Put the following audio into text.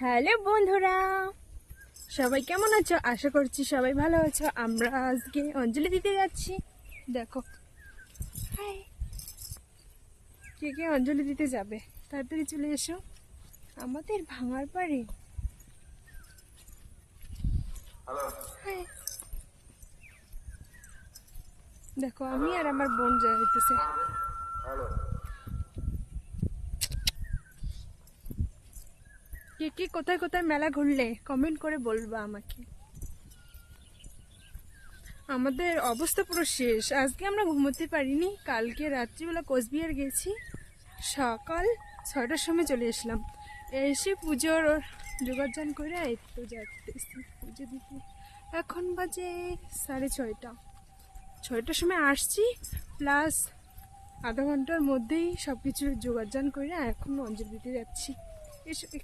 Hello বন্ধুরা, সবাই কেমন আছো? আশা করছি সবাই ভালো আছো। আমরা আজকে অঞ্জলি দিতে যাচ্ছি। দেখো, হাই, কে কে অঞ্জলি দিতে যাবে তাড়াতাড়ি চলে এসো আমাদের ভাঙার পাড়ে। হাই, দেখো আমি আর আমার বোন যা হইতেছে। কে কে কোথায় কোথায় মেলা ঘুরলে কমেন্ট করে বলবা আমাকে। আমাদের অবস্থা পুরো শেষ। আজকে আমরা ঘুমোতে পারিনি। কালকে রাত্রিবেলা কোচবিহার গেছি, সকাল 6টার সময় চলে এসলাম। এসে পুজোর যোগাযোগ করে এই তো যাচ্ছি পুজো দিতে। এখন বাজে 6:30। 6টার সময় আসছি, প্লাস আধা ঘন্টার মধ্যেই সব কিছু যোগাযোগ করে এখন অঞ্জলি দিতে যাচ্ছি। এসো।